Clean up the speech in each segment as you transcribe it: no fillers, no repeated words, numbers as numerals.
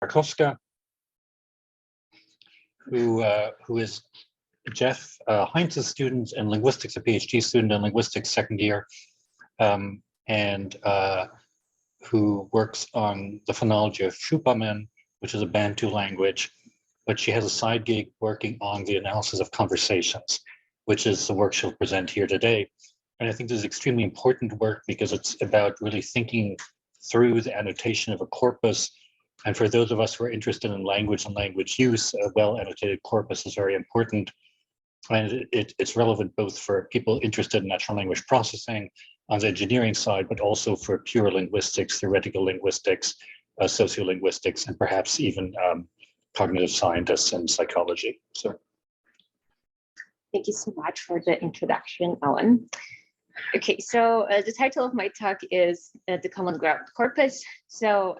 Markowska, who is Jeff Heinz's student in linguistics, a PhD student in linguistics second year, and who works on the phonology of Shupamen, which is a Bantu language, but she has a side gig working on the analysis of conversations, which is the work she'll present here today. And I think this is extremely important work because it's about really thinking through the annotation of a corpus. And for those of us who are interested in language and language use, a well-annotated corpus is very important. And it's relevant both for people interested in natural language processing on the engineering side, but also for pure linguistics, theoretical linguistics, sociolinguistics, and perhaps even cognitive scientists and psychology. So, thank you so much for the introduction, Owen. Okay, so the title of my talk is The Common Ground Corpus. So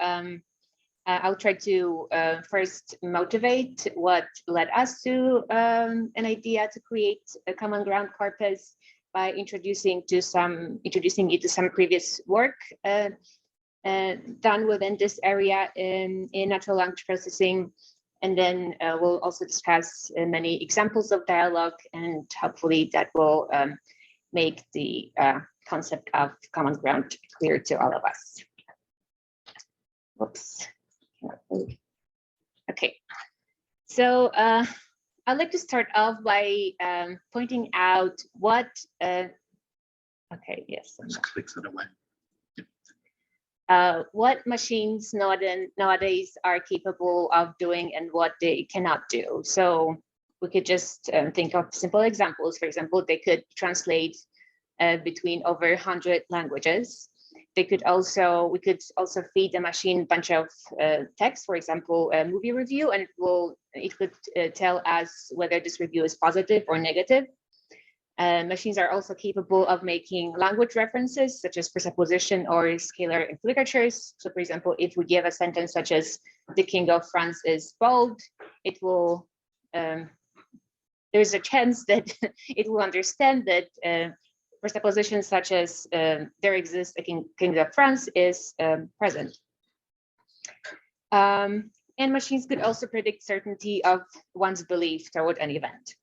I'll try to first motivate what led us to an idea to create a common ground corpus by introducing it to some previous work done within this area in natural language processing. And then we'll also discuss many examples of dialogue, and hopefully that will make the concept of common ground clear to all of us. Whoops. Okay, so I'd like to start off by pointing out what, okay, yes. Just clicks it away. What machines nowadays are capable of doing and what they cannot do. So we could just think of simple examples. For example, they could translate between over 100 languages. We could also feed the machine a bunch of text, for example, a movie review, and it could tell us whether this review is positive or negative. Machines are also capable of making language references, such as presupposition or scalar implicatures. So, for example, if we give a sentence such as "the King of France is bald," it will. There's a chance that it will understand that presuppositions such as there exists a king of France is present. And machines could also predict certainty of one's belief toward an event.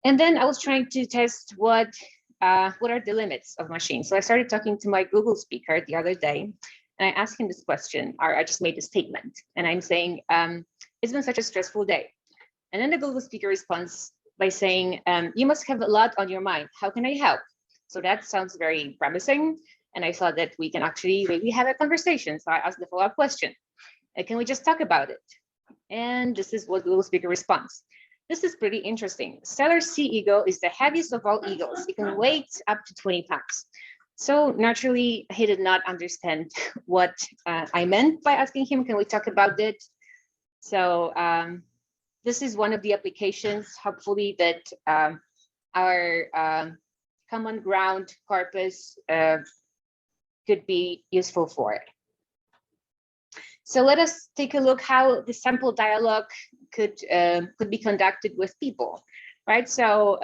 And then I was trying to test what are the limits of machines. So I started talking to my Google speaker the other day, and I asked him this question, or I just made a statement, and I'm saying, it's been such a stressful day. And then the Google speaker responds by saying, you must have a lot on your mind. How can I help? So that sounds very promising. And I thought that we can actually maybe have a conversation. So I asked the follow-up question. Can we just talk about it? And this is what Google speaker responds. This is pretty interesting. Stellar sea eagle is the heaviest of all eagles. It can weigh up to 20 pounds. So naturally, he did not understand what I meant by asking him, can we talk about it? So this is one of the applications, hopefully, that our common ground corpus could be useful for it. So let us take a look how the sample dialogue could be conducted with people, right? So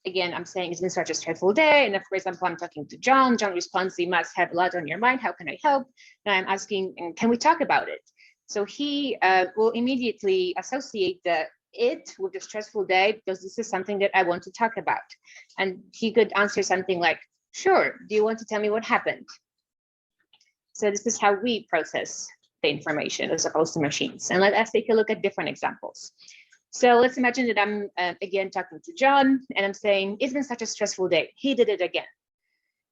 again, I'm saying it's been such a stressful day, and for example, I'm talking to John. John responds, "You must have a lot on your mind. How can I help?" And I'm asking, "Can we talk about it?" So he will immediately associate it with the stressful day because this is something that I want to talk about. And he could answer something like, "Sure, do you want to tell me what happened?" So this is how we process the information as opposed to machines. And let us take a look at different examples. So let's imagine that I'm again talking to John, and I'm saying, "It's been such a stressful day. He did it again."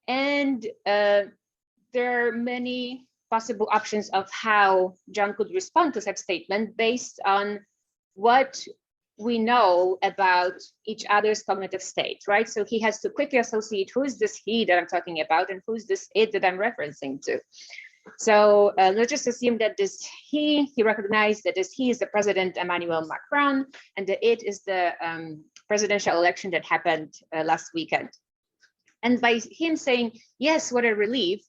And there are many possible options of how John could respond to such statement based on what we know about each other's cognitive state, right? So he has to quickly associate who is this he that I'm talking about and who's this it that I'm referencing to. So let's just assume that this he recognized that this he is the President Emmanuel Macron, and the it is the presidential election that happened last weekend. And by him saying, "Yes, what a relief,"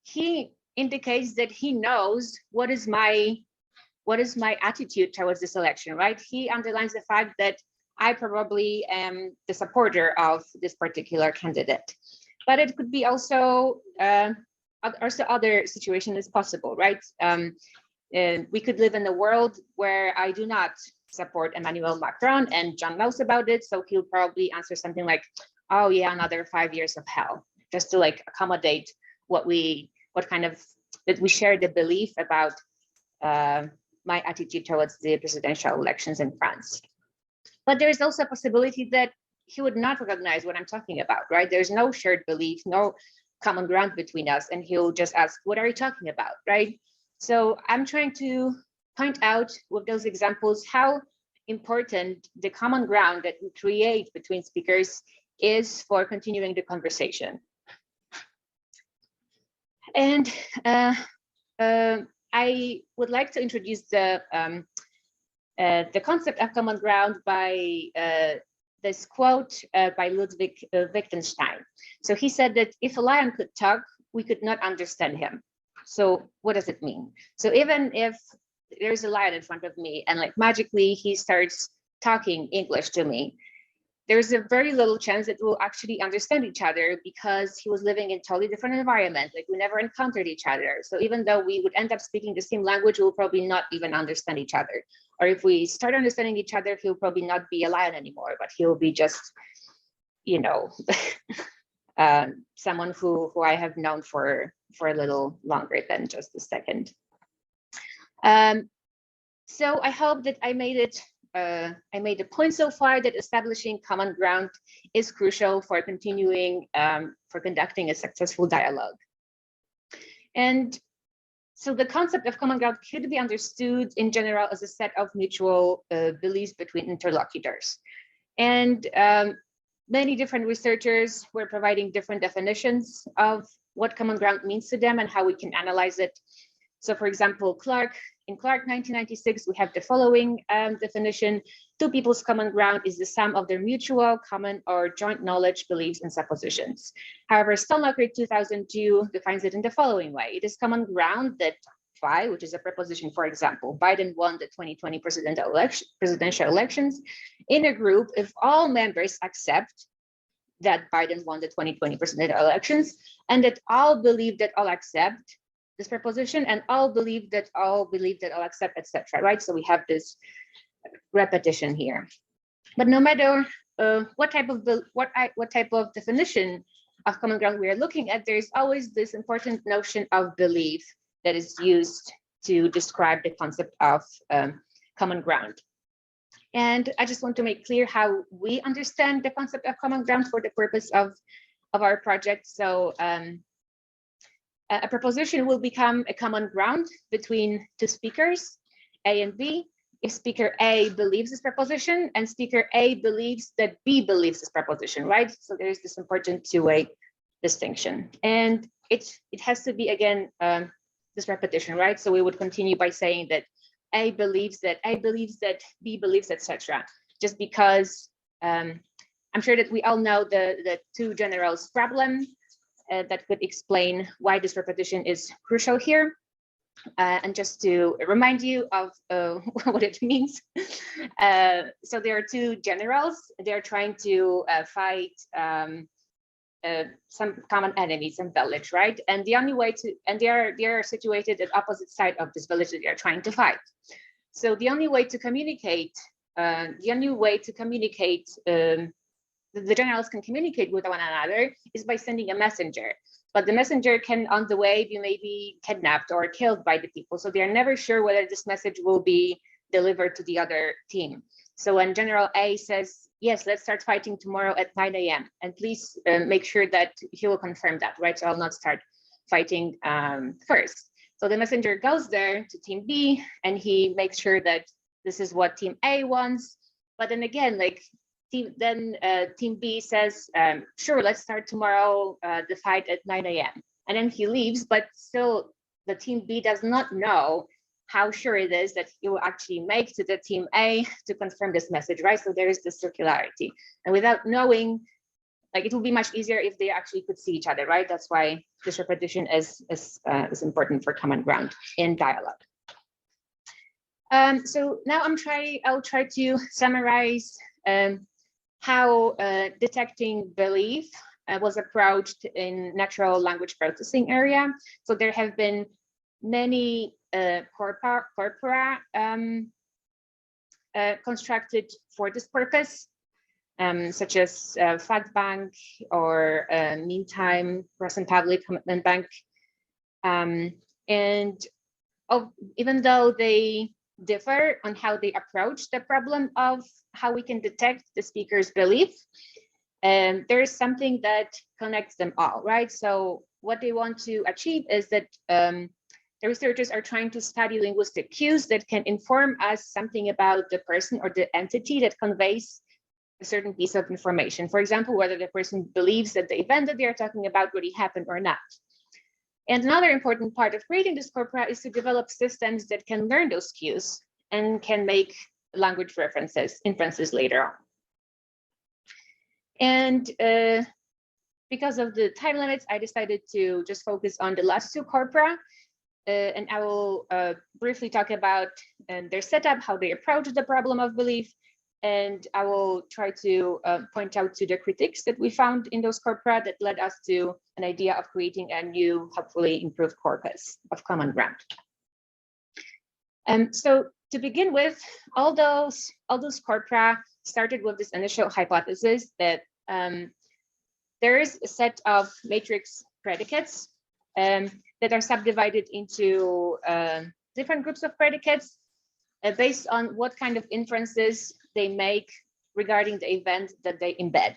he indicates that he knows what is my attitude towards this election, right? He underlines the fact that I probably am the supporter of this particular candidate. But it could be also other situation is possible, right? we could live in a world where I do not support Emmanuel Macron, and John knows about it, so he'll probably answer something like, oh yeah, another 5 years of hell, just to like accommodate that we share the belief about my attitude towards the presidential elections in France. But there is also a possibility that he would not recognize what I'm talking about, right? There's no shared belief, no common ground between us, and he'll just ask, what are you talking about, right? So I'm trying to point out with those examples how important the common ground that we create between speakers is for continuing the conversation. And I would like to introduce the concept of common ground by this quote by Ludwig Wittgenstein. So he said that if a lion could talk, we could not understand him. So what does it mean? So even if there's a lion in front of me and like magically he starts talking English to me, there's a very little chance that we'll actually understand each other because he was living in totally different environment. Like we never encountered each other. So even though we would end up speaking the same language, we'll probably not even understand each other. Or if we start understanding each other, he'll probably not be a lion anymore, but he'll be just, you know, someone who I have known for a little longer than just a second. So I hope that I made it. I made the point so far that establishing common ground is crucial for continuing, for conducting a successful dialogue. And so the concept of common ground could be understood in general as a set of mutual beliefs between interlocutors. And many different researchers were providing different definitions of what common ground means to them and how we can analyze it. So for example, in Clark 1996, we have the following definition: two people's common ground is the sum of their mutual, common, or joint knowledge, beliefs, and suppositions. However, Stonelocker 2002 defines it in the following way: it is common ground that phi, which is a preposition, for example, Biden won the 2020 presidential elections in a group if all members accept that Biden won the 2020 presidential elections, and that all believe that all accept this preposition, and all believe that all accept, etc. Right? So we have this repetition here. But no matter what type of definition of common ground we are looking at, there is always this important notion of belief that is used to describe the concept of common ground. And I just want to make clear how we understand the concept of common ground for the purpose of our project. So a preposition will become a common ground between two speakers, A and B, if speaker A believes this preposition and speaker A believes that B believes this preposition, right? So there is this important two-way distinction. And it has to be, again, this repetition, right? So we would continue by saying that A believes that, B believes, etc. Just because I'm sure that we all know the two generals problem that could explain why this repetition is crucial here. And just to remind you of what it means. So there are two generals. They're trying to fight some common enemy, some village, right? And the only way to, and they are situated at opposite side of this village that they are trying to fight. So the only way to communicate, the generals can communicate with one another is by sending a messenger. But the messenger can, on the way, be maybe kidnapped or killed by the people. So they are never sure whether this message will be delivered to the other team. So when General A says, yes, let's start fighting tomorrow at 9 a.m. and please make sure that he will confirm that, right? So I'll not start fighting first. So the messenger goes there to team B and he makes sure that this is what team A wants. But then again, like, team B says, sure, let's start tomorrow the fight at 9 a.m. And then he leaves, but still the team B does not know how sure it is that he will actually make to the team A to confirm this message, right? So there is this circularity. And without knowing, like, it will be much easier if they actually could see each other, right? That's why this repetition is important for common ground in dialogue. So now I'll try to summarize how detecting belief was approached in natural language processing area. So there have been many corpora constructed for this purpose, such as fact bank or meantime, present public, commitment bank. Even though they differ on how they approach the problem of how we can detect the speaker's belief, there is something that connects them all, right? So what they want to achieve is that the researchers are trying to study linguistic cues that can inform us something about the person or the entity that conveys a certain piece of information. For example, whether the person believes that the event that they are talking about really happened or not. And another important part of creating this corpora is to develop systems that can learn those cues and can make language inferences later on. And because of the time limits, I decided to just focus on the last two corpora. And I will briefly talk about their setup, how they approach the problem of belief. And I will try to point out to the critiques that we found in those corpora that led us to an idea of creating a new, hopefully improved corpus of common ground. So to begin with, all those corpora started with this initial hypothesis that there is a set of matrix predicates that are subdivided into different groups of predicates based on what kind of inferences they make regarding the event that they embed.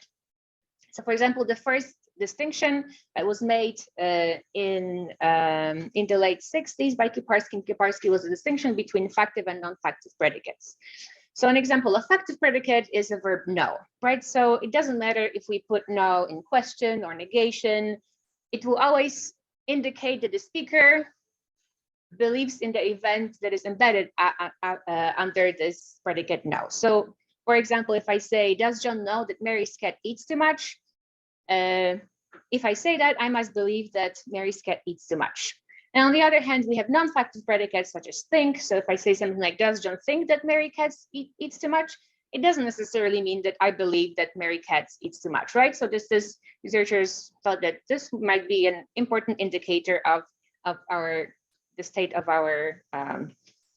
So for example, the first distinction that was made in the late 60s by Kiparsky and Kiparsky was a distinction between factive and non-factive predicates. So an example of factive predicate is a verb no, right? So it doesn't matter if we put no in question or negation, it will always indicate that the speaker believes in the event that is embedded under this predicate no. So for example, if I say, does John know that Mary's cat eats too much? If I say that, I must believe that Mary's cat eats too much. And on the other hand, we have non-factive predicates such as think. So if I say something like, does John think that Mary cat eats too much? It doesn't necessarily mean that I believe that Mary cat eats too much, right? So researchers thought that this might be an important indicator of the state of our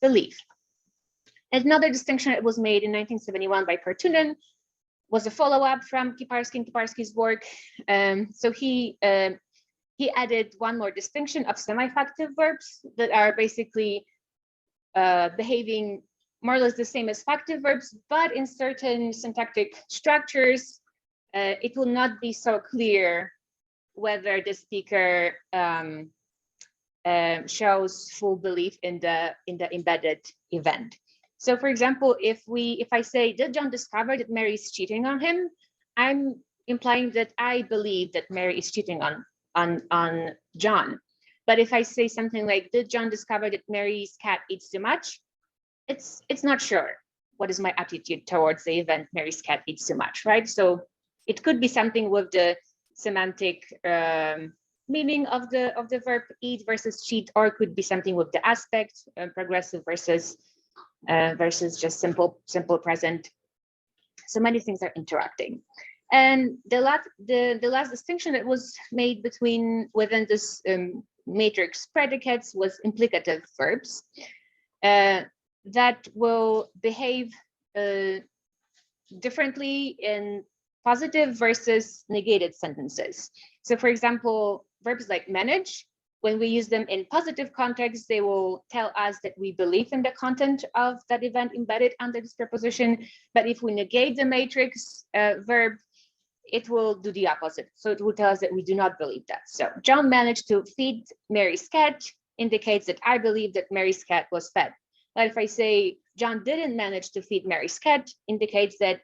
belief. And another distinction that was made in 1971 by Karttunen was a follow-up from Kiparsky and Kiparsky's work. So he added one more distinction of semi-factive verbs that are basically behaving more or less the same as factive verbs, but in certain syntactic structures, it will not be so clear whether the speaker shows full belief in the embedded event. So for example, if I say, did John discover that Mary is cheating on him? I'm implying that I believe that Mary is cheating on John. But if I say something like, did John discover that Mary's cat eats too much? It's not sure what is my attitude towards the event Mary's cat eats too much, right? So it could be something with the semantic meaning of the verb eat versus cheat, or it could be something with the aspect, progressive versus just simple present. So many things are interacting. And the last distinction that was made within this matrix predicates was implicative verbs that will behave differently in positive versus negated sentences. So for example, verbs like manage, when we use them in positive context, they will tell us that we believe in the content of that event embedded under this preposition. But if we negate the matrix verb, it will do the opposite. So it will tell us that we do not believe that. So John managed to feed Mary's cat indicates that I believe that Mary's cat was fed. But if I say John didn't manage to feed Mary's cat, indicates that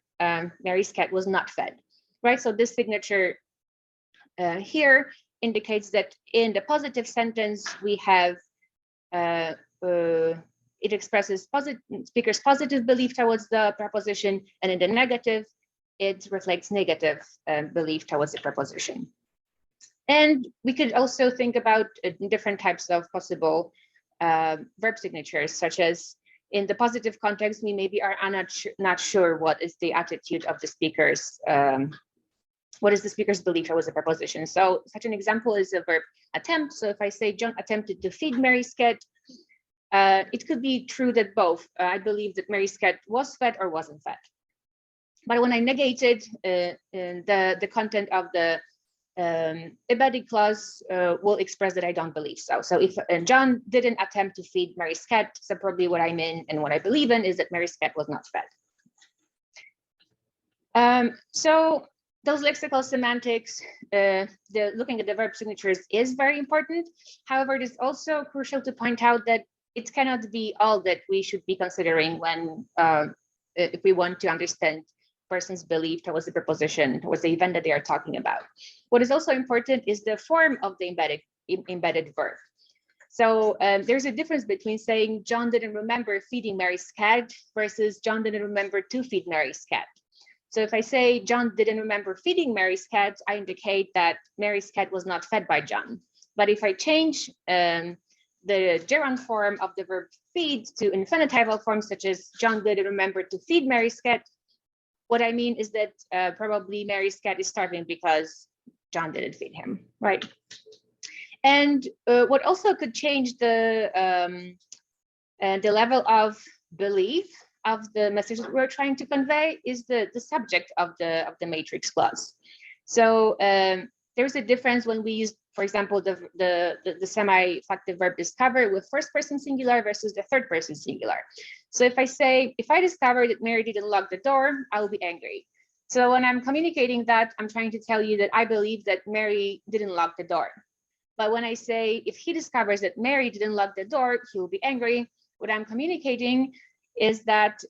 Mary's cat was not fed, right? So this signature here indicates that in the positive sentence, we have, it expresses speaker's positive belief towards the preposition, and in the negative, it reflects negative belief towards the preposition. And we could also think about different types of possible verb signatures, such as in the positive context, we maybe are not sure what is the attitude of the speaker's, what is the speaker's belief towards the preposition. So such an example is a verb attempt. So if I say John attempted to feed Mary's cat, it could be true that both. I believe that Mary's cat was fed or wasn't fed. But when I negated the content of the embedded clause, will express that I don't believe so. So if John didn't attempt to feed Mary's cat, so probably what I mean and what I believe in is that Mary's cat was not fed. So those lexical semantics, looking at the verb signatures is very important. However, it is also crucial to point out that it cannot be all that we should be considering when, if we want to understand person's belief towards the preposition, towards the event that they are talking about. What is also important is the form of the embedded verb. So there's a difference between saying John didn't remember feeding Mary's cat versus John didn't remember to feed Mary's cat. So if I say John didn't remember feeding Mary's cat, I indicate that Mary's cat was not fed by John. But if I change the gerund form of the verb feed to infinitival forms such as John didn't remember to feed Mary's cat, what I mean is that probably Mary's cat is starving because John didn't feed him, right? And what also could change the level of belief of the message that we're trying to convey is the subject of the matrix clause. So there's a difference when we use, for example, the semi-factive verb discover with first person singular versus the third person singular. So if I say, if I discover that Mary didn't lock the door, I will be angry. So when I'm communicating that, I'm trying to tell you that I believe that Mary didn't lock the door. But when I say, if he discovers that Mary didn't lock the door, he will be angry. What I'm communicating is that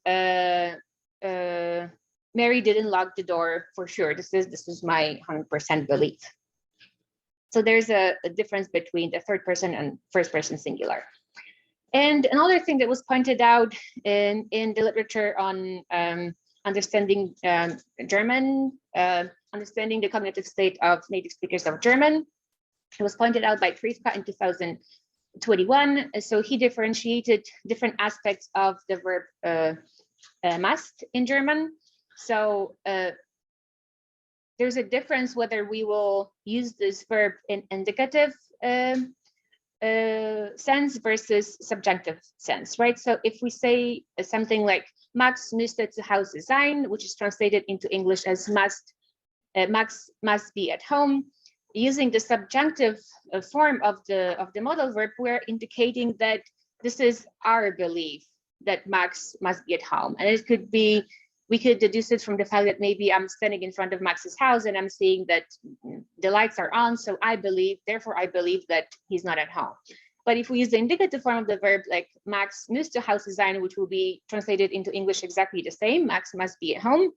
Mary didn't lock the door for sure. This is my 100% belief. So there's a difference between the third person and first person singular. And another thing that was pointed out in the literature on understanding German, understanding the cognitive state of native speakers of German, it was pointed out by Krivka in 2021. So he differentiated different aspects of the verb must in German. So there's a difference whether we will use this verb in indicative sense versus subjunctive sense, right? So if we say something like Max müsste zu Hause sein, which is translated into English as Max must be at home, using the subjunctive form of the modal verb, we're indicating that this is our belief that Max must be at home. And it could be, we could deduce it from the fact that maybe I'm standing in front of Max's house and I'm seeing that the lights are on. So I believe, therefore I believe that he's not at home. But if we use the indicative form of the verb, like Max müsste Hause sein, which will be translated into English exactly the same, Max must be at home,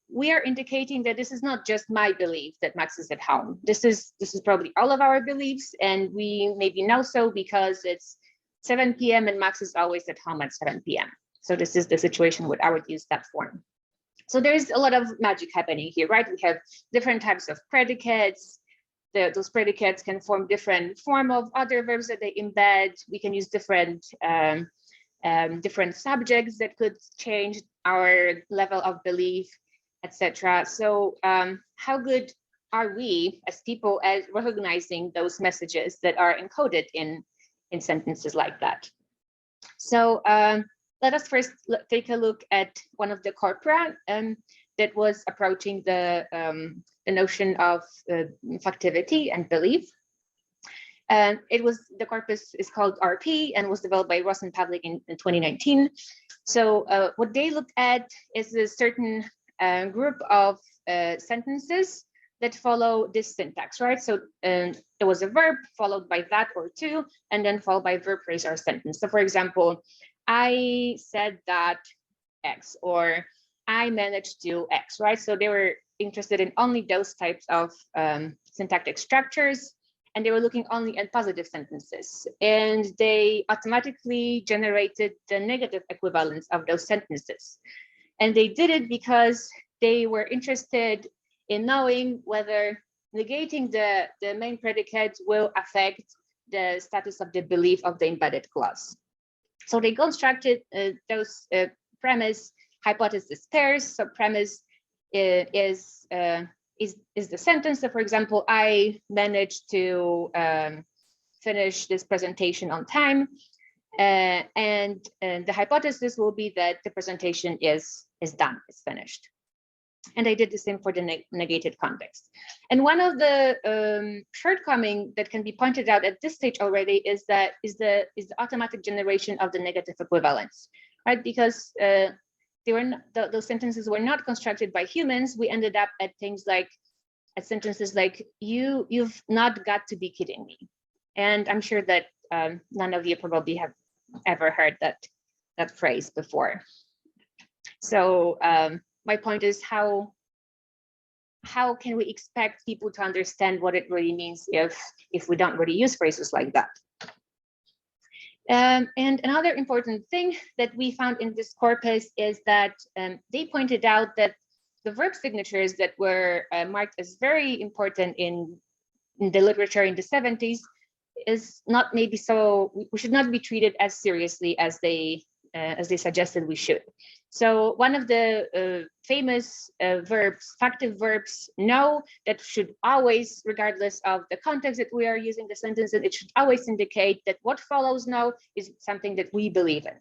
we are indicating that this is not just my belief that Max is at home. This is probably all of our beliefs, and we maybe know so because it's 7 p.m. and Max is always at home at 7 p.m. So this is the situation where I would use that form. So there's a lot of magic happening here, right? We have different types of predicates. Those predicates can form different form of other verbs that they embed. We can use different different subjects that could change our level of belief, etc. So how good are we as people at recognizing those messages that are encoded in sentences like that? So let us first take a look at one of the corpora that was approaching the notion of factivity and belief. It was, the corpus is called RP and was developed by Ross and Pavlik in 2019. So what they looked at is a certain group of sentences that follow this syntax, right? So there was a verb followed by that or to, and then followed by verb phrase or sentence. So for example, I said that X, or I managed to X, right? So they were interested in only those types of syntactic structures, and they were looking only at positive sentences. And they automatically generated the negative equivalents of those sentences. And they did it because they were interested in knowing whether negating the main predicate will affect the status of the belief of the embedded clause. So they constructed those premise hypothesis pairs. So premise is the sentence. So for example, I managed to finish this presentation on time. And the hypothesis will be that the presentation is done, it's finished. And I did the same for the negated context. And one of the shortcoming that can be pointed out at this stage already is the automatic generation of the negative equivalence, right? Because those sentences were not constructed by humans. We ended up at things like sentences like you've not got to be kidding me. And I'm sure that none of you probably have ever heard that phrase before. So my point is, how can we expect people to understand what it really means if we don't really use phrases like that? And another important thing that we found in this corpus is that they pointed out that the verb signatures that were marked as very important in the literature in the 70s is not maybe so, we should not be treated as seriously as they suggested we should. So one of the famous verbs, factive verbs, know that should always, regardless of the context that we are using the sentence, it should always indicate that what follows now is something that we believe in.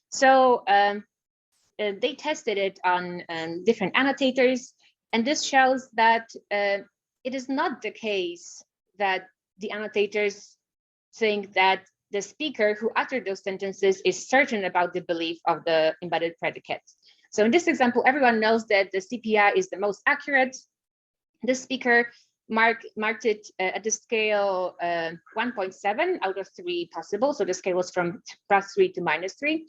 So they tested it on different annotators, and this shows that it is not the case that the annotators think that the speaker who uttered those sentences is certain about the belief of the embedded predicate. So in this example, everyone knows that the CPI is the most accurate. The speaker marked it at the scale 1.7 out of 3 possible. So the scale was from +3 to -3.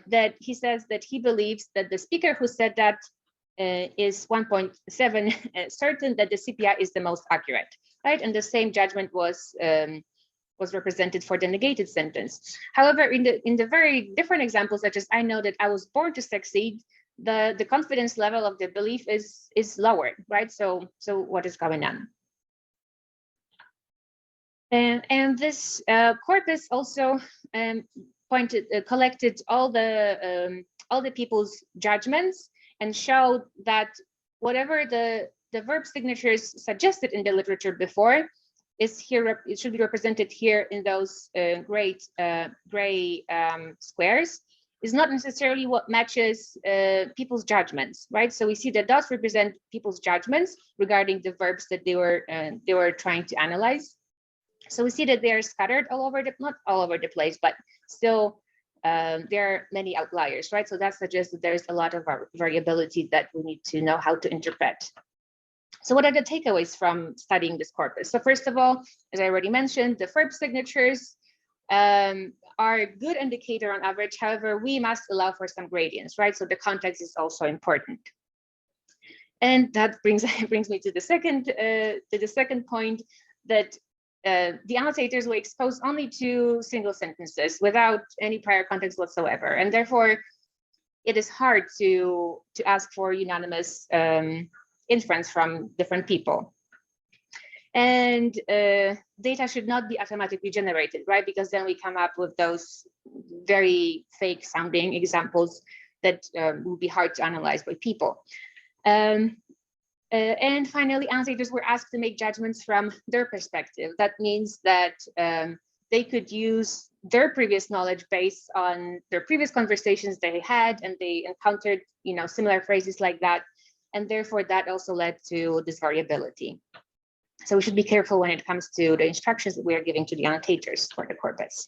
That he says that he believes that the speaker who said that is 1.7 certain that the CPI is the most accurate, right? And the same judgment was represented for the negated sentence. However, in the very different examples, such as I know that I was born to succeed, the confidence level of the belief is lower, right? So what is going on? And this corpus also collected all the people's judgments and showed that whatever the verb signatures suggested in the literature before is here, it should be represented here in those gray squares, is not necessarily what matches people's judgments, right? So we see that dots represent people's judgments regarding the verbs that they were trying to analyze. So we see that they are scattered all over not all over the place, but still there are many outliers, right? So that suggests that there's a lot of variability that we need to know how to interpret. So what are the takeaways from studying this corpus? So first of all, as I already mentioned, the verb signatures are a good indicator on average. However, we must allow for some gradients, right? So the context is also important. And that brings me to the second point, that the annotators were exposed only to single sentences without any prior context whatsoever. And therefore, it is hard to ask for unanimous inference from different people. And data should not be automatically generated, right? Because then we come up with those very fake sounding examples that will be hard to analyze by people. And finally, annotators were asked to make judgments from their perspective. That means that they could use their previous knowledge based on their previous conversations they had, and they encountered, similar phrases like that. And therefore, that also led to this variability. So we should be careful when it comes to the instructions that we are giving to the annotators for the corpus.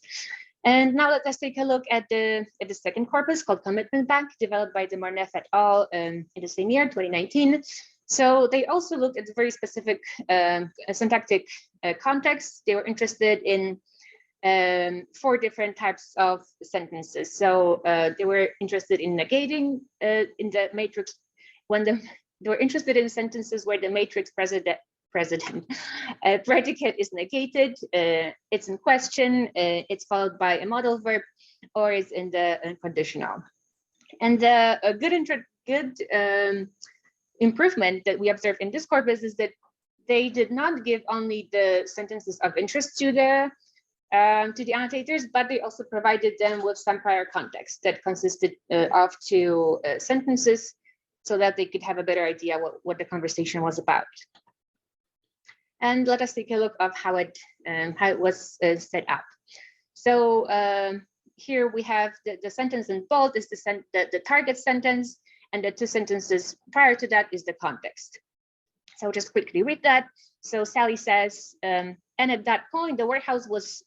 And now let us take a look at the second corpus called Commitment Bank, developed by de Marneff et al. In the same year, 2019. So they also looked at very specific syntactic contexts. They were interested in 4 different types of sentences. So they were interested in negating in the matrix, they were interested in sentences where the matrix predicate is negated, it's in question, it's followed by a modal verb, or it's in the conditional. And a good improvement that we observed in this corpus is that they did not give only the sentences of interest to the annotators, but they also provided them with some prior context that consisted of 2 sentences, so that they could have a better idea what the conversation was about. And let us take a look of how it was set up. So here we have the sentence in bold is the target sentence, and the two sentences prior to that is the context. So I'll just quickly read that. So Sally says, and at that point, the warehouse was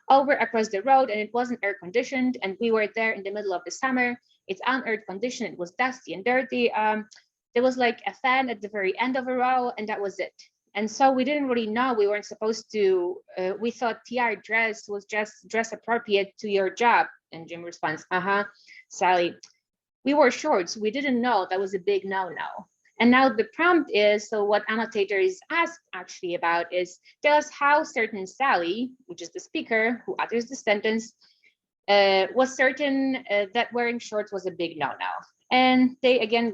over across the road, and it wasn't air conditioned, and we were there in the middle of the summer. It's unair conditioned, it was dusty and dirty. There was like a fan at the very end of a row, and that was it. And so we didn't really know, we weren't supposed to, we thought TR dress was just dress appropriate to your job. And Jim responds, Sally, we wore shorts, we didn't know, that was a big no-no. And now the prompt is, so what annotator is asked actually about is, tell us how certain Sally, which is the speaker who utters the sentence, was certain that wearing shorts was a big no-no. And they again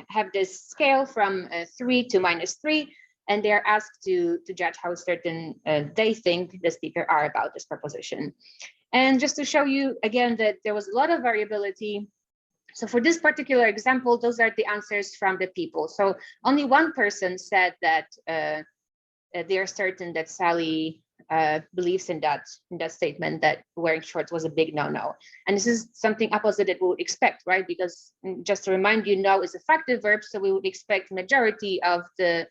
have this scale from 3 to -3, and they are asked to judge how certain they think the speaker are about this proposition. And just to show you again that there was a lot of variability. So for this particular example, those are the answers from the people. So only one person said that they are certain that Sally believes in that statement that wearing shorts was a big no-no. And this is something opposite that we would expect, right? Because just to remind you, no is a factive verb, so we would expect majority of the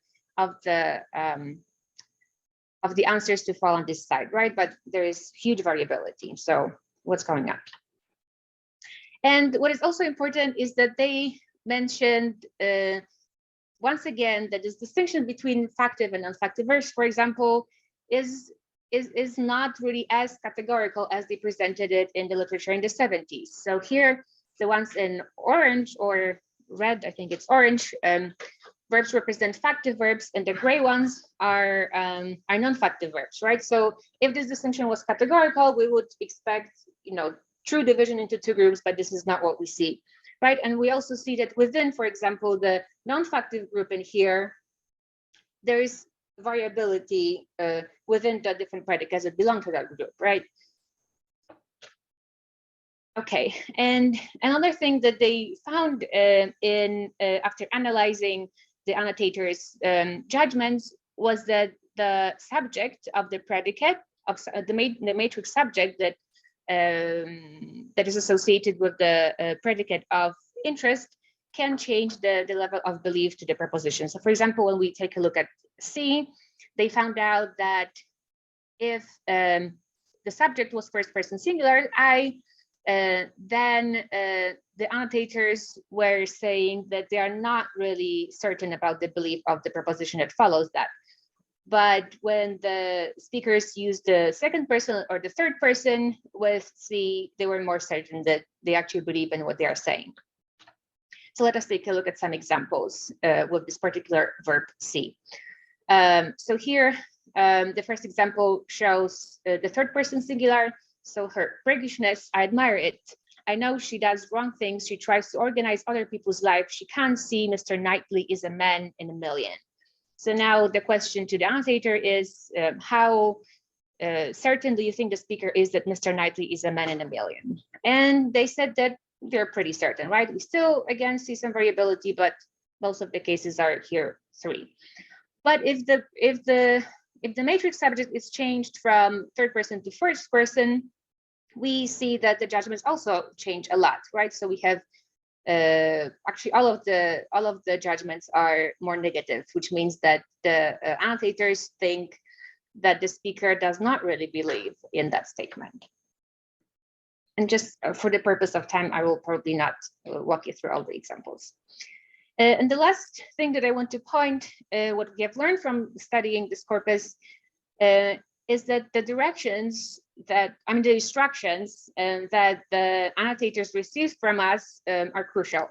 answers to fall on this side, right? But there is huge variability. So what's going on? And what is also important is that they mentioned once again that this distinction between factive and non-factive verbs, for example, is not really as categorical as they presented it in the literature in the 70s. So here, the ones in orange or red, I think it's orange, verbs represent factive verbs, and the gray ones are non-factive verbs, right? So if this distinction was categorical, we would expect, true division into two groups, but this is not what we see, right? And we also see that within, for example, the non-factive group in here, there is variability within the different predicates that belong to that group, right? Okay, and another thing that they found after analyzing the annotators' judgments was that the subject of the predicate of the matrix subject that is associated with the predicate of interest can change the level of belief to the preposition. So for example, when we take a look at C, they found out that if the subject was first person singular, I, then the annotators were saying that they are not really certain about the belief of the preposition that follows that. But when the speakers used the second person or the third person with C, they were more certain that they actually believe in what they are saying. So let us take a look at some examples with this particular verb C. So here, the first example shows the third person singular. So her priggishness, I admire it. I know she does wrong things. She tries to organize other people's lives. She can't see Mr. Knightley is a man in a million. So now the question to the annotator is, how certain do you think the speaker is that Mr. Knightley is a man in a million? And they said that they're pretty certain, right? We still, again, see some variability, but most of the cases are here 3. But if the matrix subject is changed from third person to first person, we see that the judgments also change a lot, right? So we have actually all of the judgments are more negative, which means that the annotators think that the speaker does not really believe in that statement. And just for the purpose of time, I will probably not walk you through all the examples. And the last thing that I want to point, what we have learned from studying this corpus, is that the directions that, the instructions that the annotators receive from us are crucial.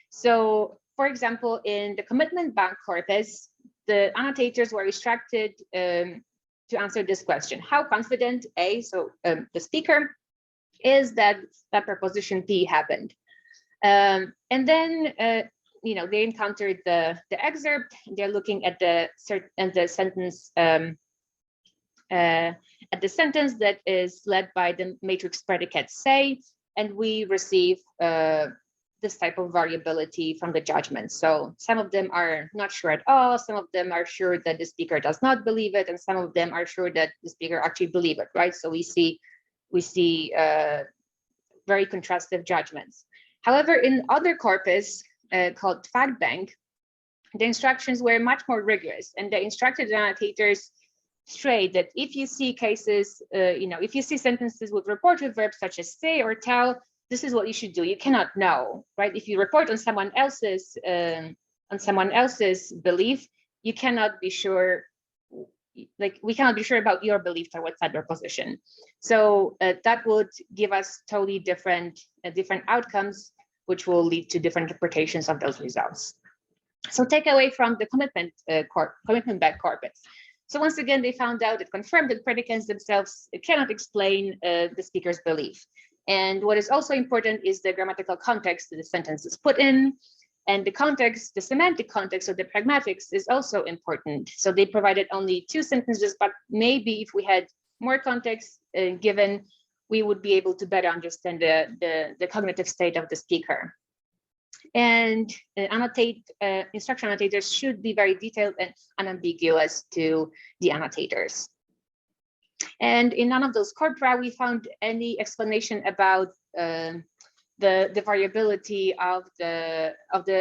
So, for example, in the commitment bank corpus, the annotators were instructed to answer this question: how confident A, so the speaker, is that that preposition P happened? And then they encountered the excerpt. They're looking at the sentence at the sentence that is led by the matrix predicate say, and we receive this type of variability from the judgment. So some of them are not sure at all, some of them are sure that the speaker does not believe it, and some of them are sure that the speaker actually believe it, right? So we see we see very contrastive judgments. However, in other corpus called fact bank, the instructions were much more rigorous, and they instructed the annotators straight that if you see cases, if you see sentences with reported verbs such as say or tell, this is what you should do. You cannot know, right? If you report on someone else's belief, you cannot be sure. Like, we cannot be sure about your belief towards other position. So that would give us totally different outcomes, which will lead to different interpretations of those results. So take away from the commitment-backed corpus. So once again, they found out, it confirmed that predicates themselves cannot explain the speaker's belief. And what is also important is the grammatical context that the sentence is put in. And the context, the semantic context of the pragmatics is also important. So they provided only 2 sentences, but maybe if we had more context given, we would be able to better understand the cognitive state of the speaker. And instruction annotators should be very detailed and unambiguous to the annotators. And in none of those corpora, we found any explanation about the variability of the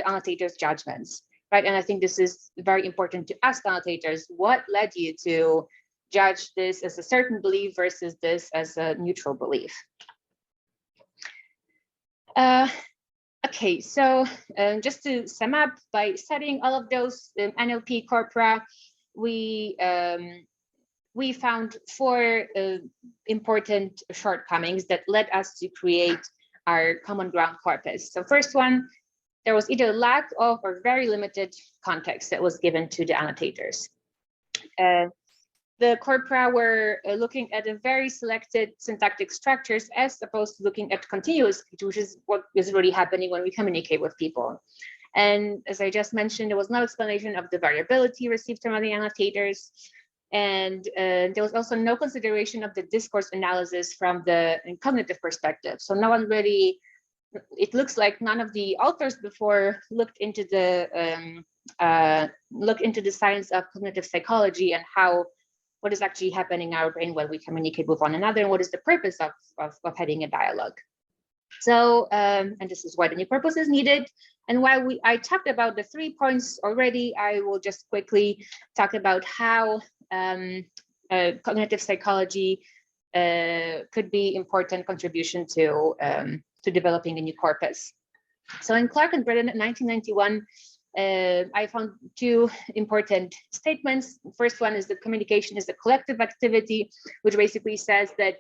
annotators' judgments, right? And I think this is very important to ask annotators, what led you to judge this as a certain belief versus this as a neutral belief? Okay, so just to sum up, by studying all of those NLP corpora, we found 4 important shortcomings that led us to create our common ground corpus. So first one, there was either lack of or very limited context that was given to the annotators. The corpora were looking at a very selected syntactic structures as opposed to looking at continuous speech, which is what is really happening when we communicate with people. And as I just mentioned, there was no explanation of the variability received from the annotators. And there was also no consideration of the discourse analysis from the cognitive perspective. So no one really, it looks like none of the authors before looked into the science of cognitive psychology and what is actually happening in our brain when we communicate with one another, and what is the purpose of having a dialogue. So, and this is why the new corpus is needed. And while I talked about the 3 points already, I will just quickly talk about how cognitive psychology could be important contribution to developing a new corpus. So in Clark and Brennan in 1991, I found 2 important statements. First one is that communication is a collective activity, which basically says that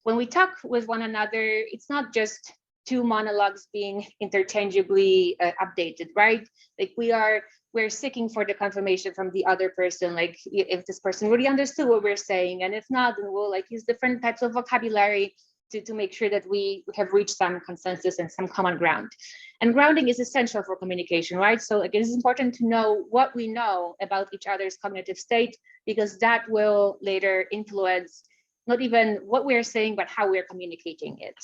when we talk with one another, it's not just 2 monologues being interchangeably updated, right? Like we're seeking for the confirmation from the other person, like if this person really understood what we're saying, and if not, then we'll like use different types of vocabulary to make sure that we have reached some consensus and some common ground. And grounding is essential for communication, right? So again, it's important to know what we know about each other's cognitive state, because that will later influence not even what we're saying, but how we're communicating it.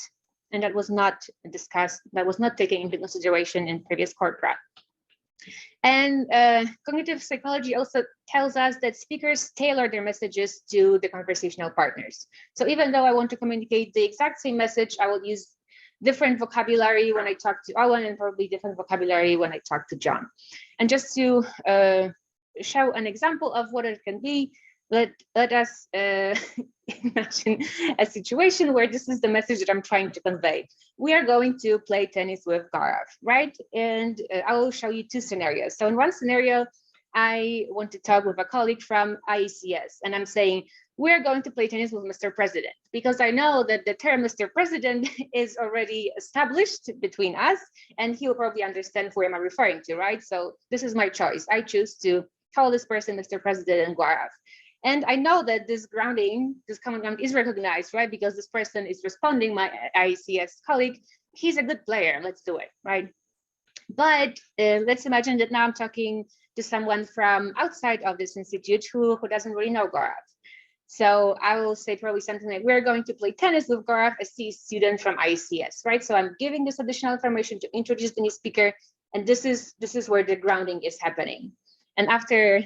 And that was not discussed, that was not taken into consideration in previous corpora. And cognitive psychology also tells us that speakers tailor their messages to the conversational partners. So even though I want to communicate the exact same message, I will use different vocabulary when I talk to Owen and probably different vocabulary when I talk to John. And just to show an example of what it can be, let us imagine a situation where this is the message that I'm trying to convey. We are going to play tennis with Gaurav, right? And I will show you 2 scenarios. So in one scenario, I want to talk with a colleague from IACS, and I'm saying, we're going to play tennis with Mr. President, because I know that the term Mr. President is already established between us, and he will probably understand who am I referring to, right? So this is my choice. I choose to call this person Mr. President and Gaurav. And I know that this grounding, this common ground is recognized, right? Because this person is responding, my IACS colleague, he's a good player, let's do it, right? But let's imagine that now I'm talking to someone from outside of this institute who doesn't really know Gaurav. So I will say probably something like, we're going to play tennis with Gaurav, a C student from IACS, right? So I'm giving this additional information to introduce the new speaker. And this is where the grounding is happening. And after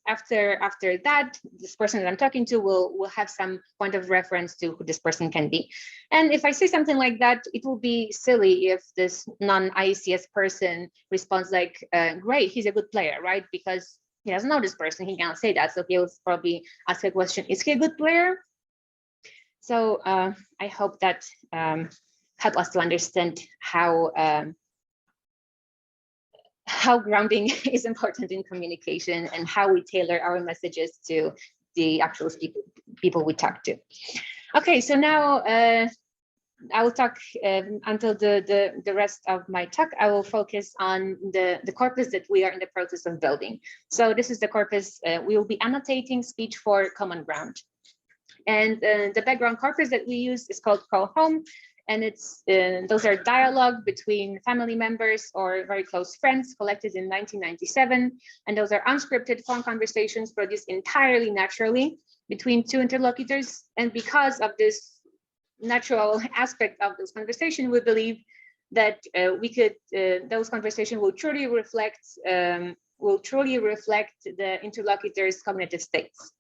after that, this person that I'm talking to will have some point of reference to who this person can be. And if I say something like that, it will be silly if this non-IACS person responds like, great, he's a good player, right? Because he doesn't know this person, he cannot say that. So he'll probably ask a question, is he a good player? So I hope that help us to understand how grounding is important in communication and how we tailor our messages to the actual people we talk to. Okay, so now I will talk until the rest of my talk. I will focus on the corpus that we are in the process of building. So this is the corpus. We will be annotating speech for common ground. And the background corpus that we use is called Call Home. And it's those are dialogue between family members or very close friends collected in 1997. And those are unscripted phone conversations produced entirely naturally between two interlocutors. And because of this natural aspect of this conversation, we believe that those conversations will truly reflect the interlocutor's cognitive states.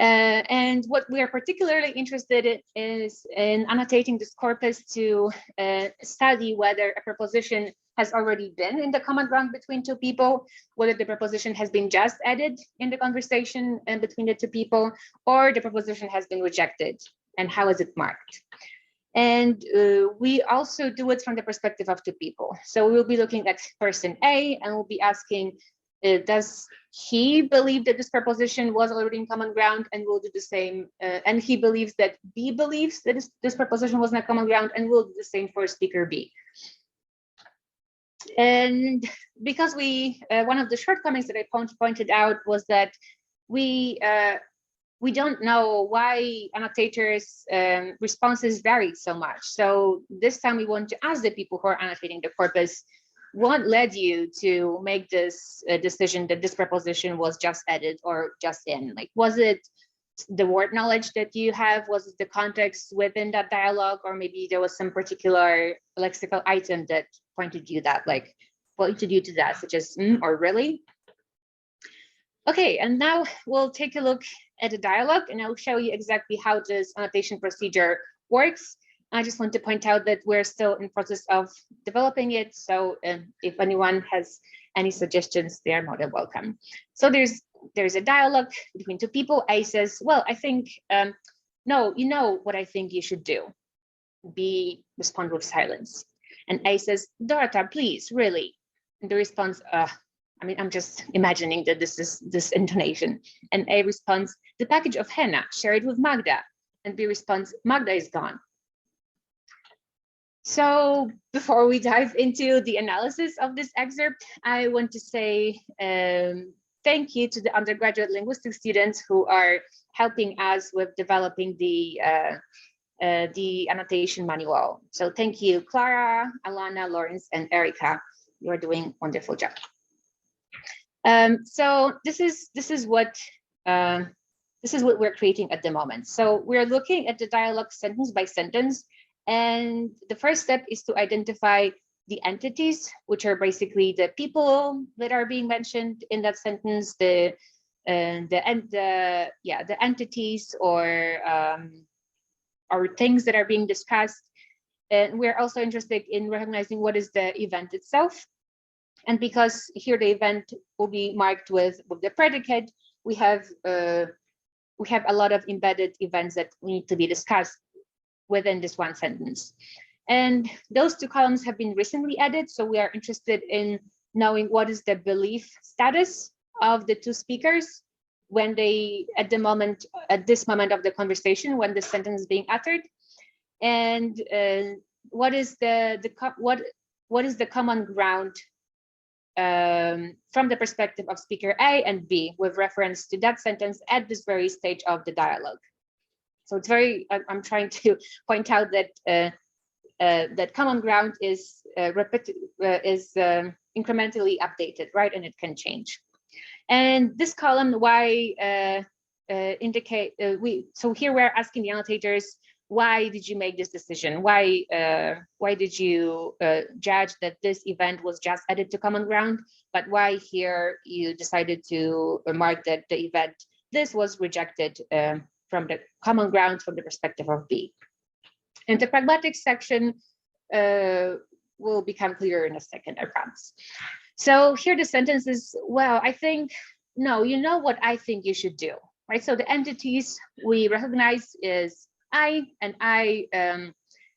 And what we are particularly interested in is in annotating this corpus to study whether a preposition has already been in the common ground between two people, whether the preposition has been just added in the conversation between the two people, or the preposition has been rejected, and how is it marked. And we also do it from the perspective of two people. So we'll be looking at person A, and we'll be asking, does he believe that this preposition was already in common ground, and we'll do the same. And he believes that B believes that this preposition was not common ground, and we'll do the same for speaker B. And because one of the shortcomings that I pointed out was that we don't know why annotators' responses varied so much. So this time we want to ask the people who are annotating the corpus, what led you to make this decision that this preposition was just added or just in? Like, was it the word knowledge that you have? Was it the context within that dialogue? Or maybe there was some particular lexical item that pointed you to that, such as or really? Okay, and now we'll take a look at the dialogue, and I'll show you exactly how this annotation procedure works. I just want to point out that we're still in process of developing it. So if anyone has any suggestions, they are more than welcome. So there's a dialogue between two people. A says, well, I think, no, you know what I think you should do. B respond with silence. And A says, Dorota, please, really. And the response, I mean, I'm just imagining that this is this intonation. And A responds, the package of henna, share it with Magda. And B responds, Magda is gone. So before we dive into the analysis of this excerpt, I want to say thank you to the undergraduate linguistics students who are helping us with developing the annotation manual. So thank you, Clara, Alana, Lawrence, and Erica. You are doing a wonderful job. So this is what we're creating at the moment. So we're looking at the dialogue sentence by sentence. And the first step is to identify the entities, which are basically the people that are being mentioned in that sentence, the entities or things that are being discussed. And we're also interested in recognizing what is the event itself. And because here the event will be marked with the predicate, we have a lot of embedded events that need to be discussed within this one sentence. And those two columns have been recently added. So we are interested in knowing what is the belief status of the two speakers when they, at this moment of the conversation, when the sentence is being uttered. And what is the common ground from the perspective of speaker A and B with reference to that sentence at this very stage of the dialogue. So it's I'm trying to point out that that common ground is incrementally updated, right? And it can change. And this column Y indicate so here we're asking the annotators why did you make this decision? Why did you judge that this event was just added to common ground, but why here you decided to remark that the event this was rejected from the common ground from the perspective of B? And the pragmatic section will become clearer in a second, I promise. So here the sentence is, well, I think, no, you know what I think you should do, right? So the entities we recognize is I, and I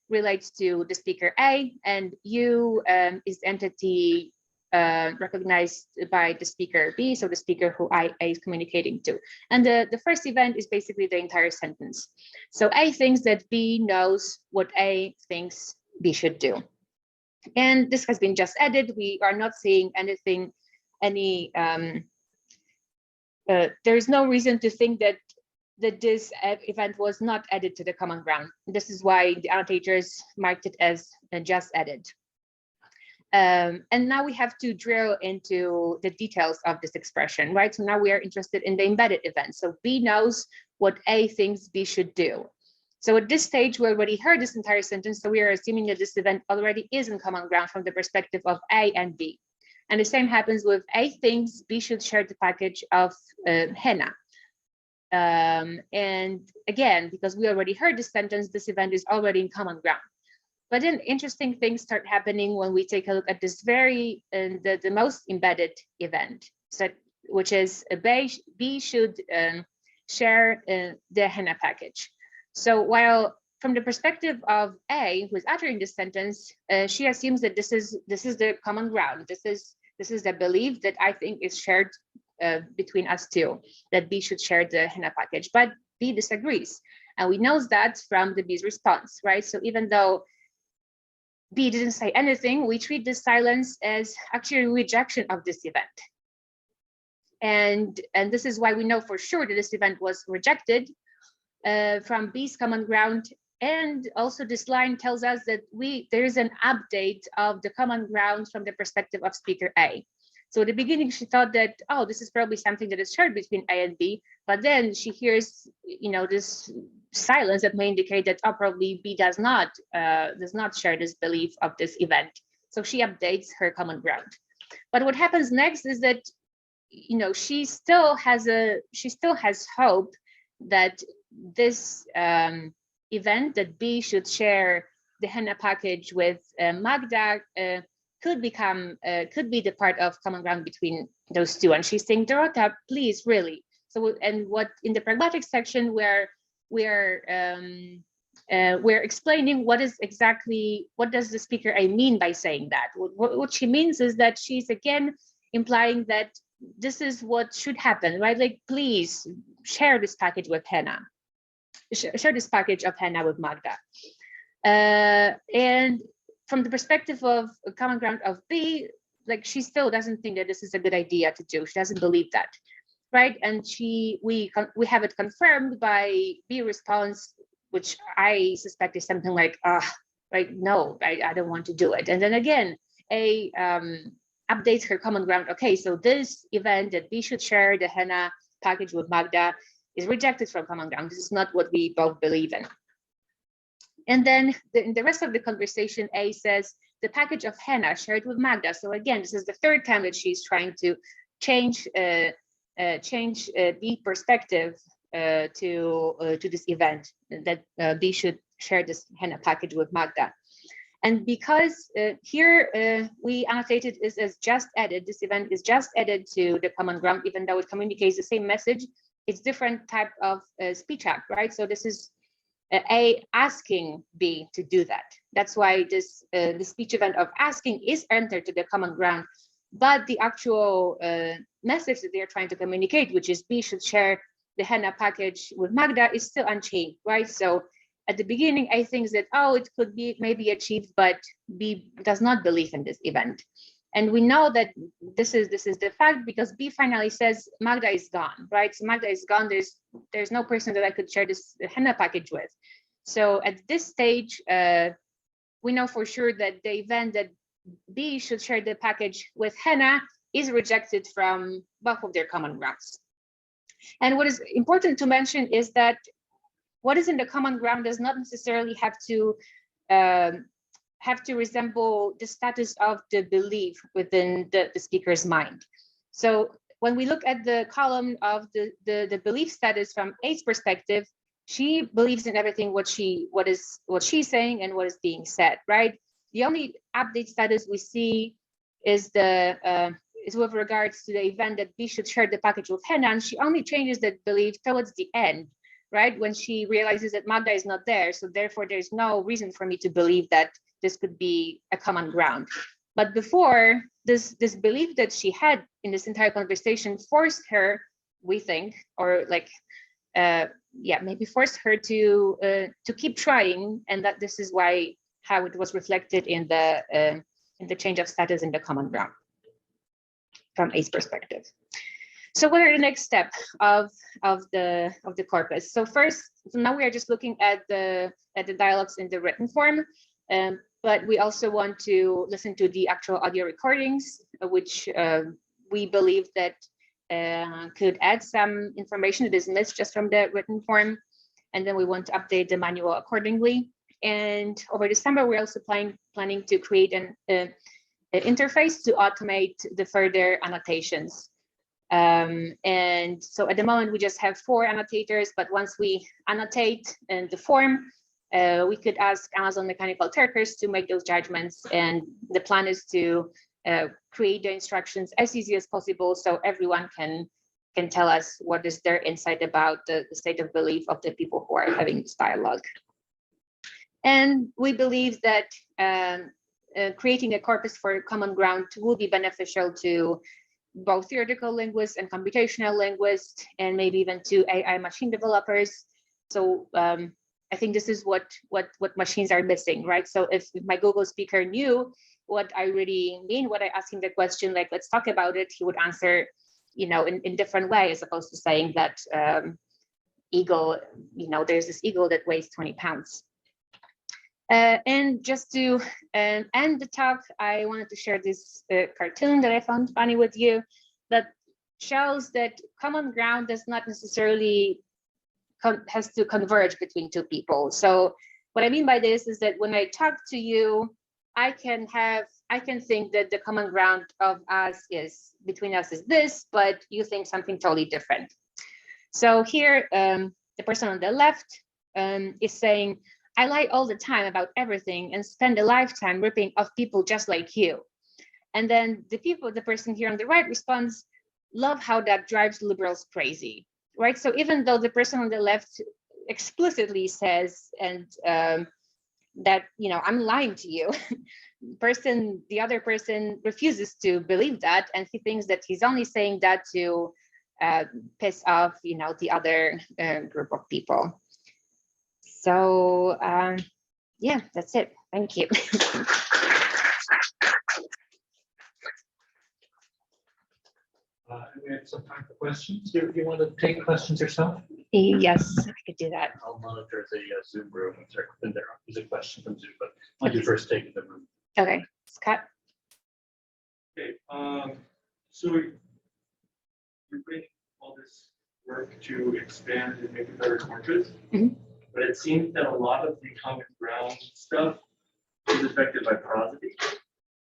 relates to the speaker A, and you is entity recognized by the speaker B, so the speaker who A is communicating to. And the first event is basically the entire sentence. So A thinks that B knows what A thinks B should do. And this has been just added. We are not seeing anything, there is no reason to think that this event was not added to the common ground. This is why the annotators marked it as just added. And now we have to drill into the details of this expression, right? So now we are interested in the embedded event. So B knows what A thinks B should do. So at this stage, we already heard this entire sentence, so we are assuming that this event already is in common ground from the perspective of A and B. And the same happens with A thinks B should share the package of henna. And again, because we already heard this sentence, this event is already in common ground. But then interesting things start happening when we take a look at this very, the most embedded event, so, which is B should share the henna package. So while from the perspective of A, who is uttering this sentence, she assumes that this is the common ground. This is the belief that I think is shared between us two, that B should share the henna package. But B disagrees, and we know that from the B's response, right? So even though B didn't say anything, we treat this silence as actually a rejection of this event. And this is why we know for sure that this event was rejected from B's common ground. And also this line tells us that there is an update of the common ground from the perspective of speaker A. So at the beginning, she thought that, oh, this is probably something that is shared between A and B, but then she hears, this silence that may indicate that, oh, probably B does not share this belief of this event. So she updates her common ground. But what happens next is that, she still has hope that this event, that B should share the henna package with Magda, could be the part of common ground between those two. And she's saying, Dorota, please, really. So, and what in the pragmatic section where we're explaining what does the speaker A mean by saying that? What she means is that she's again implying that this is what should happen, right? Like, please share this package with henna. Share this package of henna with Magda. And from the perspective of a common ground of B, like she still doesn't think that this is a good idea to do. She doesn't believe that, right? And we have it confirmed by B response, which I suspect is something like, right, no, I don't want to do it. And then again, A updates her common ground. Okay, so this event that B should share the henna package with Magda is rejected from common ground. This is not what we both believe in. And then in the rest of the conversation, A says the package of henna shared with Magda. So again, this is the third time that she's trying to change B perspective to this event, that B should share this henna package with Magda. And because here we annotated is as just added, this event is just added to the common ground, even though it communicates the same message, it's different type of speech act, right? So this is A asking B to do that. That's why this the speech event of asking is entered to the common ground, but the actual message that they're trying to communicate, which is B should share the henna package with Magda, is still unchanged, right? So at the beginning, A thinks that, oh, it could be maybe achieved, but B does not believe in this event. And we know that this is the fact because B finally says Magda is gone, right? So Magda is gone. There's no person that I could share this henna package with. So at this stage, we know for sure that the event that B should share the package with henna is rejected from both of their common grounds. And what is important to mention is that what is in the common ground does not necessarily have to resemble the status of the belief within the speaker's mind. So when we look at the column of the belief status from A's perspective, she believes in everything what she's saying and what is being said, right? The only update status we see is is with regards to the event that B should share the package with Hannah, and she only changes that belief towards the end, right? When she realizes that Magda is not there, so therefore there's no reason for me to believe that this could be a common ground. But before, this belief that she had in this entire conversation forced her, we think, or like, maybe forced her to keep trying, and that this is how it was reflected in the change of status in the common ground from A's perspective. So what are the next step of the corpus? So now we are just looking at the dialogues in the written form, but we also want to listen to the actual audio recordings, which we believe that could add some information that is missed just from the written form. And then we want to update the manual accordingly. And over the summer, we're also planning to create an interface to automate the further annotations. And so at the moment, we just have 4 annotators, but once we annotate in the form, we could ask Amazon Mechanical Turkers to make those judgments. And the plan is to create the instructions as easy as possible, so everyone can tell us what is their insight about the state of belief of the people who are having this dialogue. And we believe that creating a corpus for common ground will be beneficial to both theoretical linguists and computational linguists, and maybe even to AI machine developers. So I think this is what machines are missing, right? So if my Google speaker knew what I really mean, what I ask him the question, like, let's talk about it, he would answer, in different way, as opposed to saying that eagle, there's this eagle that weighs 20 pounds. And just to end the talk, I wanted to share this cartoon that I found funny with you, that shows that common ground does not necessarily has to converge between 2 people. So what I mean by this is that when I talk to you, I can think that the common ground of us between us is this, but you think something totally different. So here, the person on the left is saying, I lie all the time about everything and spend a lifetime ripping off people just like you. And then the person here on the right responds, love how that drives liberals crazy, right? So even though the person on the left explicitly says, and that, I'm lying to you, the other person refuses to believe that, and he thinks that he's only saying that to piss off, the other group of people. So yeah, that's it. Thank you. We have some time for questions. Do you want to take questions yourself? Yes, I could do that. I'll monitor the Zoom room if there is a question from Zoom, but I'll do first take in the room. Okay, Scott. Okay, so you're bringing all this work to expand and make a better corpus, but it seems that a lot of the common ground stuff is affected by prosody.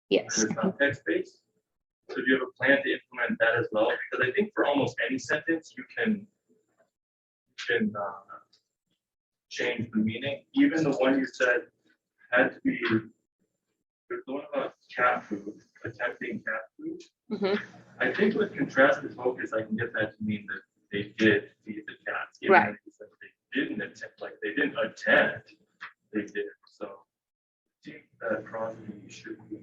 Yes. And it's not text-based. So do you have a plan to implement that as well? Because I think for almost any sentence, you can change the meaning. Even the one you said had to be, there's the one about cat food, attempting cat food. I think with contrasted focus, I can get that to mean that they did feed the cats. Even right. If they didn't attempt, like they didn't attempt, they did. So I think that prosody should be.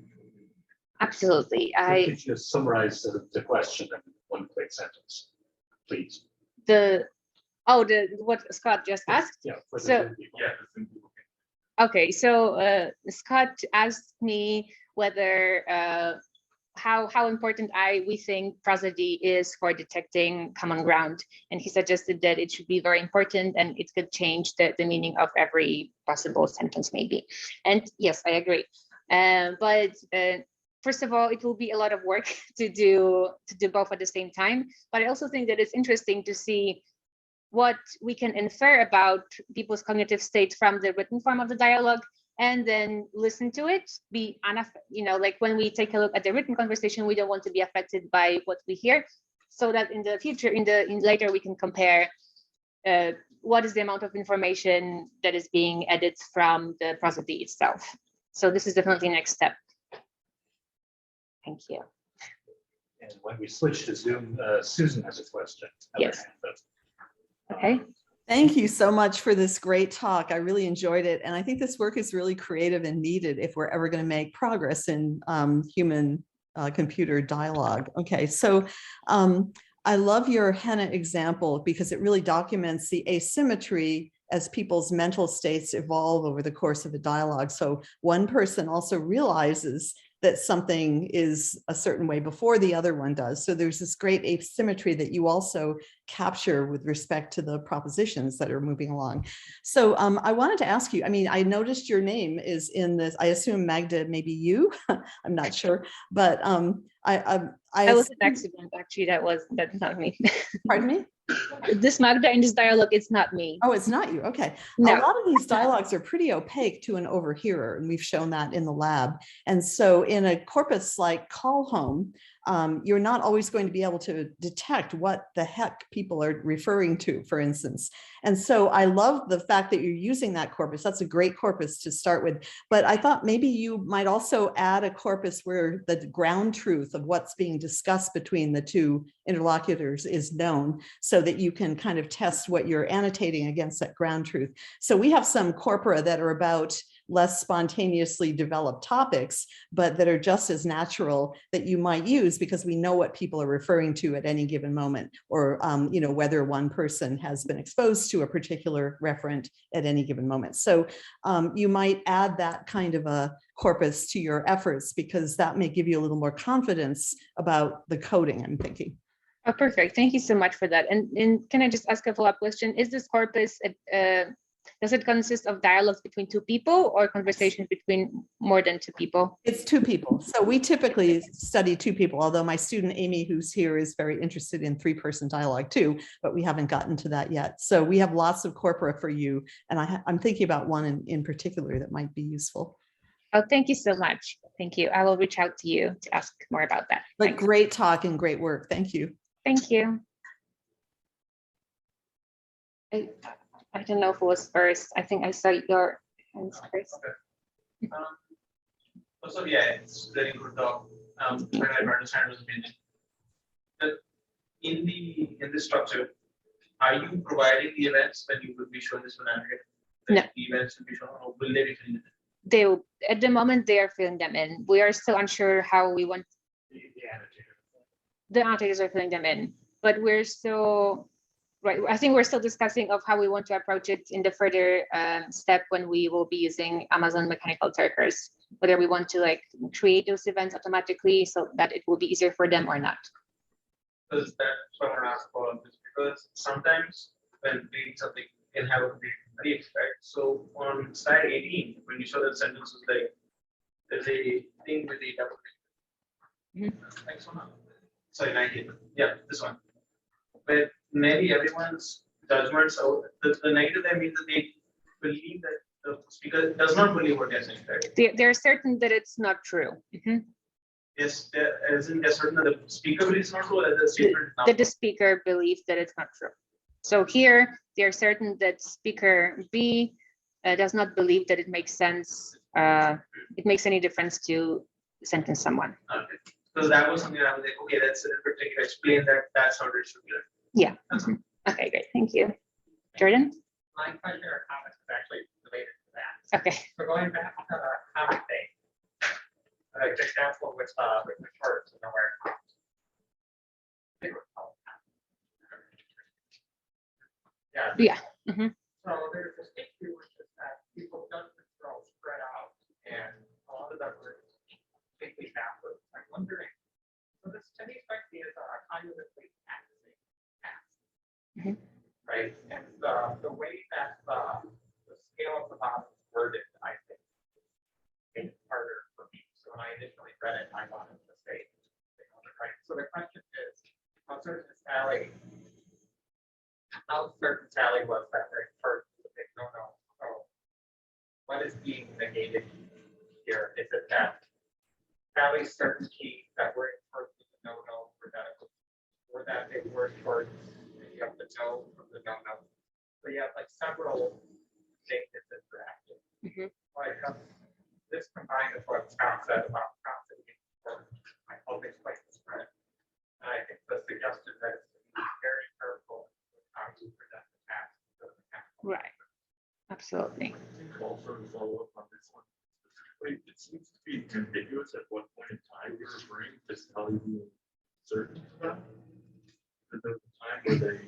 Absolutely. Could you just summarize the question in one quick sentence, please? What Scott just asked? Yeah. Okay, so Scott asked me whether how important we think prosody is for detecting common ground, and he suggested that it should be very important and it could change the meaning of every possible sentence, maybe. And yes, I agree. But first of all, it will be a lot of work to do both at the same time. But I also think that it's interesting to see what we can infer about people's cognitive state from the written form of the dialogue, and then listen to it, like when we take a look at the written conversation, we don't want to be affected by what we hear, so that in the future, later we can compare what is the amount of information that is being added from the prosody itself. So this is definitely next step. Thank you. And when we switch to Zoom, Susan has a question. Yes. Okay. Thank you so much for this great talk. I really enjoyed it. And I think this work is really creative and needed if we're ever going to make progress in human computer dialogue. Okay, so I love your henna example because it really documents the asymmetry as people's mental states evolve over the course of a dialogue. So one person also realizes that something is a certain way before the other one does. So there's this great asymmetry that you also capture with respect to the propositions that are moving along. So I wanted to ask you, I mean, I noticed your name is in this, I assume Magda, maybe you, I'm not sure, but That was an accident, actually, that's not me. Pardon me? This Magda in this dialogue, it's not me. Oh, it's not you. Okay. No. A lot of these dialogues are pretty opaque to an overhearer, and we've shown that in the lab. And so in a corpus like call home, you're not always going to be able to detect what the heck people are referring to, for instance. And so I love the fact that you're using that corpus. That's a great corpus to start with. But I thought maybe you might also add a corpus where the ground truth of what's being discussed between the two interlocutors is known, so that you can kind of test what you're annotating against that ground truth. So we have some corpora that are about less spontaneously developed topics, but that are just as natural that you might use because we know what people are referring to at any given moment, or whether one person has been exposed to a particular referent at any given moment. So you might add that kind of a corpus to your efforts because that may give you a little more confidence about the coding, I'm thinking. Oh, perfect. Thank you so much for that. And can I just ask a follow-up question? Is this corpus, does it consist of dialogues between two people or conversations between more than two people? It's two people. So we typically study two people, although my student Amy, who's here, is very interested in three-person dialogue too, but we haven't gotten to that yet. So we have lots of corpora for you. And I'm thinking about one in particular that might be useful. Oh, thank you so much. Thank you. I will reach out to you to ask more about that. But Thanks. great talk and great work. Thank you. Thank you. I don't know who was first. I think I saw your hands first. Okay. Also, yeah, it's very good talk. What I understand was amazing. But in this structure, are you providing the events when you would be showing this scenario? No. The events will be shown, or will they be filling it? They will, at the moment they are filling them in. We are still unsure how we want. The annotators are filling them in, but we're still. Right, I think we're still discussing of how we want to approach it in the further step when we will be using Amazon mechanical turkers, whether we want to like create those events automatically so that it will be easier for them or not. Because that's what I want to ask about this, because sometimes when reading something can have a very effect. So on slide 18, when you show that sentence was like, there's a thing with a double. Thanks so much. Sorry, 19. Yeah, this one. But maybe everyone's judgments out. The negative that means that they believe that the speaker does not believe what they're saying, right? They're certain that it's not true. Yes, as in they're certain that the speaker believes not true, or the statement that the speaker believes that it's not true. So here they're certain that speaker B does not believe that it makes sense. It makes any difference to sentence someone. Okay. Because that was something I was like, okay, that's a particular explain that that's how it should be. Yeah. Okay, great. Thank you. Jordan? My question or comment is actually related to that. Okay. So going back to the comment thing, the example with the charts and where Yeah. So there's this issue which is that people judgments are all spread out and a lot of them are completely backwards. I'm wondering, so this semi-factive is cognitively practicing task, right? And the way that the scale of the box is worded, I think, made it harder for me. So when I initially read it, I thought it was a mistake. Right. So the question is, sort of Sally, how certain Sally was that very first. No, what is being negated here? Is it that Sally's certainty that we're in first with the no, or that they were towards you have the no from the no. So you have like several negatives interacting. Like this combined with what Scott said about constantly I hope explain the spread. And I think the suggestion that it's to be very careful with how you present the task. Right. Absolutely. Also to follow up on this one, specifically, it seems to be ambiguous at what point in time you're referring to Sally being certain about. There's a time where they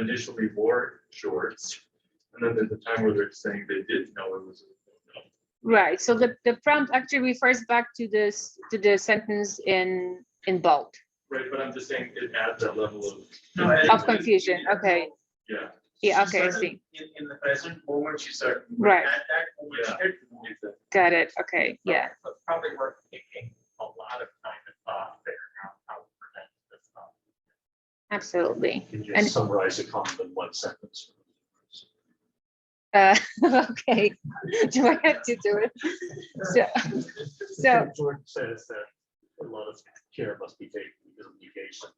initially wore shorts, and then there's a time where they're saying they did know it was a no. Right. So the prompt actually refers back to this to the sentence in bold. Right, but I'm just saying it adds that level of. Of confusion. Okay. Yeah. Yeah. She's Okay. I certain see. In the present moment, she's certain. Right. At that moment, Yeah. exactly. Got it. Okay. Yeah. So it's probably worth taking a lot of time and thought figuring out how to present this stuff. Absolutely. Can you And- just summarize a comment in one sentence? Okay. Do I have to do it? So Jordan says that a lot of care must be taken because of negation.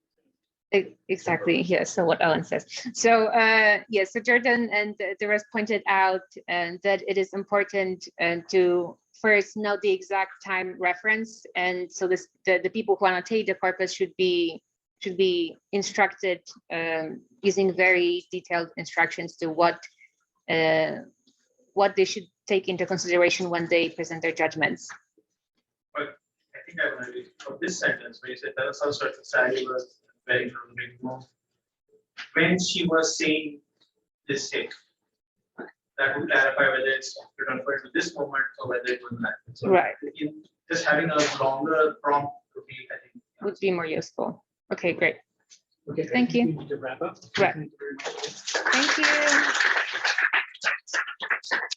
exactly. Yeah. So what Ellen says. So yeah. So Jordan and the rest pointed out that it is important to first know the exact time reference, and so the people who annotate the corpus should be instructed using very detailed instructions to what they should take into consideration when they present their judgments. But I think I want to read for this sentence where you said there was some sort of Sally was very from when she was saying this thing. That would clarify whether it's referred to this moment or whether it was that. So Right. Just having a longer prompt would be, I think. Would be more useful. Okay, great. Okay, Thank you. We need to wrap up. Right. Thank you very much. Thank you.